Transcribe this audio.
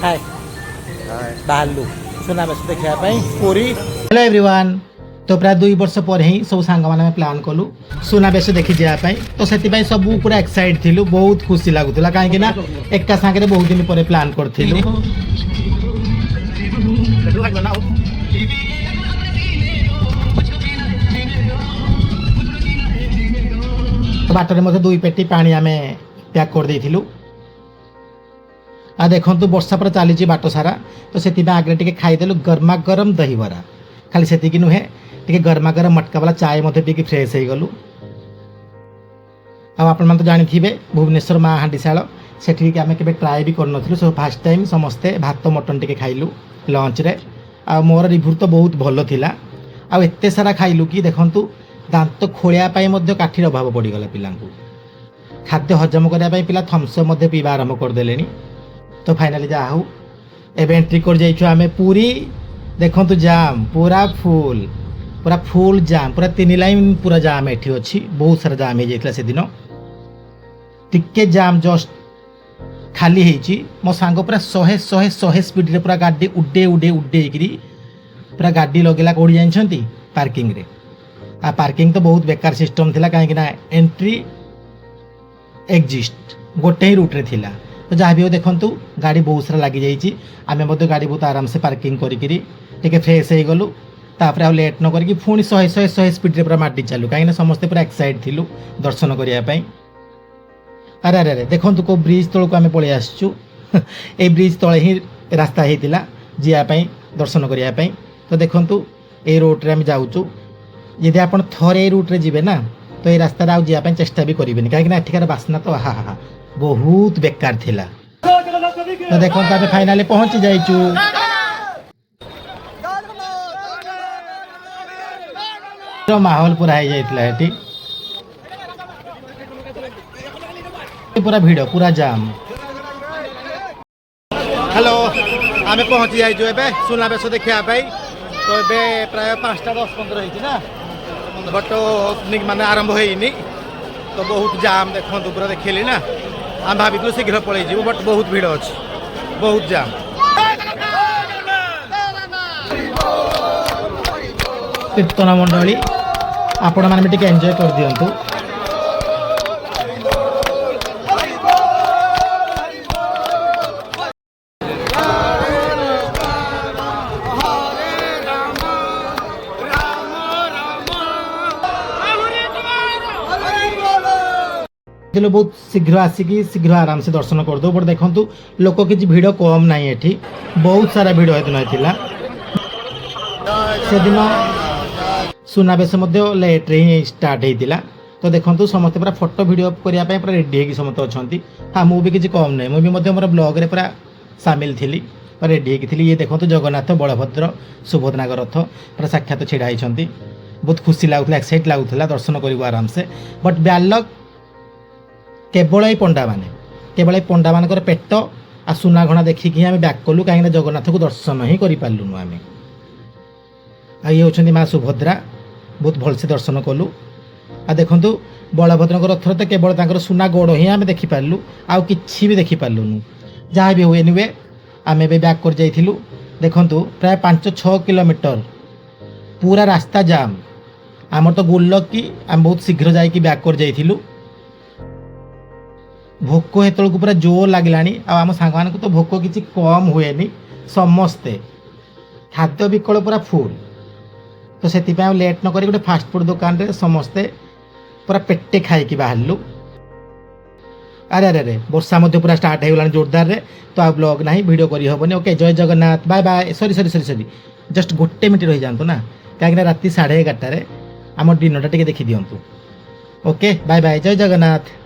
हाय बाहरलु सुनाबेश देखा पूरी। Hello everyone, तो प्राय 2 वर्ष पर ही सब सांग मैंने प्लान कलु सुनाबेश देखी जावाई। तो से सब पूरा एक्साइट थिलु, बहुत खुशी लगुला कहीं एका सांगे बहुत दिन पर प्लान करूँ। तो बाटर में 2 पेटी पानी आम पैक कर देलु। आ देखु वर्षा पर चली बाट सारा, तो से आगे टे खाईदेलु गरमा गरम दहीबरा। खाली से नुहे टे गरमा गरम मटका वाला चाय टे फ्रेश हो गलु। आपण तो जानी भुवनेश्वर माँ हांडीशाल से आम के ट्राए भी कर सब फास्ट टाइम समस्ते भात मटन टे खाइलु लंच रे। आ मोर रिव्यू तो बहुत भल थिला। आ एते सारा खाइलु कि देखंतु दांत खोलिया काठीर अभाव पड़गला। पिला खाद्य हजम करने पिला थम्सअप पीवा आरंभ करदे। तो फाइनाली जा हूँ एवं एंट्री कर जाइछु आमे पूरी। देखंतु जाम पूरा फुल जाम, पूरा 3 लाइन पूरा जाम एठी अछि। बहुत सारा जाम हो जाइतला से दिन। टिके जाम जस्ट खाली हेची। मो सांग पूरा 100 स्पीड रे पूरा गाड़ी उड्डे उड्डे उड्डे करी पूरा गाड़ी लगेला कोड़ी जानछंती पार्किंग रे। आ पार्किंग तो बहुत बेकार सिस्टम थिला, काहे कि ना एंट्री एग्जिस्ट गोटे ही रूट रे थिला। तो जहाँ भी हो देखंतु गाड़ी बहुत सारा लगी जाइए। आम गाड़ी बहुत आराम से पार्किंग करिके फ्रेश हो गलु। तापर आ लेट न करके पुणी 100 स्पीड रे पूरा माटी चालू, कहीं समस्ते पूरा एक्साइट थिलु दर्शन करने। अरे अरे अरे देखंतु को ब्रिज तल को आम पलि आसचु। ए ब्रिज तले ही रास्ता होता जावाई दर्शन करने। तो देखंतु ए रोड रे आम जाऊँ। यदि आप थरे रूट रे जीवे ना तो ये रास्ता आउ जावाई चेष्टा भी करेंगे, कहीं एठिकार बास्ना तो हा हा बहुत बेकार थिला। तो देखो आम फाइनाली पहुंची जाइचु। तो माहौल पूरा हो जाइतला एठी, पूरा भीड़ पूरा जाम। हेलो आम पहुंची जाइचु एबे सुनाबेश देखा। तो एबे प्राय 5:10-15 होइछि ना, बट ओपनिंग माने आरंभ होइनी। तो बहुत जाम देखो पूरा देखली ना। आम भाविलु शीघ्र पलि जीवु, बट बहुत भीड़ अच्छी, बहुत जाम। कीर्तन मंडली आपण मैंने भी एंजॉय कर दिंतु। बहुत शीघ्र आसिकी शीघ्र आराम से दर्शन कर दो। बट देखंतु लोक किसी भीड़ कम नहीं एठी, बहुत सारा भीड़ होता से दिन। सुनाबेश लेट रे ही स्टार्ट होता। तो देखंतु समस्त पूरा फोटो वीडियो करने पूरा रेडी होगी समस्त अच्छा। हाँ मुझे किसी कम नहीं, मुझे मोर ब्लॉग रे पूरा सामिल थी, रेडी होगी। ये देखो जगन्नाथ बलभद्र सुभद्रा रथ पूरा साक्षात छिड़ा होती। बहुत खुशी लगुला, एक्साइट लगुला दर्शन कर आराम से। बट ब्यालक केवल ये पंडा माने केवल ये पंडा मान पेट आ सुना घना देखिकी आम बैक कलु, कहीं जगन्नाथ को दर्शन ही करूँ आम। ये होती माँ सुभद्रा, बहुत भलसे दर्शन कलु। आ देखु बलभद्र रथ तो केवल सुना गोड़ ही आम देखिपारू, आउ कि भी देखिपारूनु। जहाँ भी हुए एनिवे आम ए बैक कर जाइलु। देखु प्राय 5-6 किलोमीटर पूरा रास्ता जाम। आम तो गुल्लक कि आम बहुत शीघ्र जाकि बैक कर जाइलु। भोक हेतु पूरा जोर लगला। आम सांग मान तो भोक किसी कम हुए समस्ते खाद्य विकल पूरा फुल। तो से लेट न कर गोटे फास्टफुड दुकान रे समस्ते पूरा पेटे खाई बाहरलु। अरे अरे अरे वर्षा पूरा स्टार्ट हो गला जोरदार रे। तो आ ब्लॉग ना वीडियो करी हबनी। Okay Jai Jagannath, bye bye. Sorry just गोटे मिनट रही जातु ना, कहीं राति 11:30 आम डिनर टा देखी दिंतु। ओके बाय बाय, जय जगन्नाथ।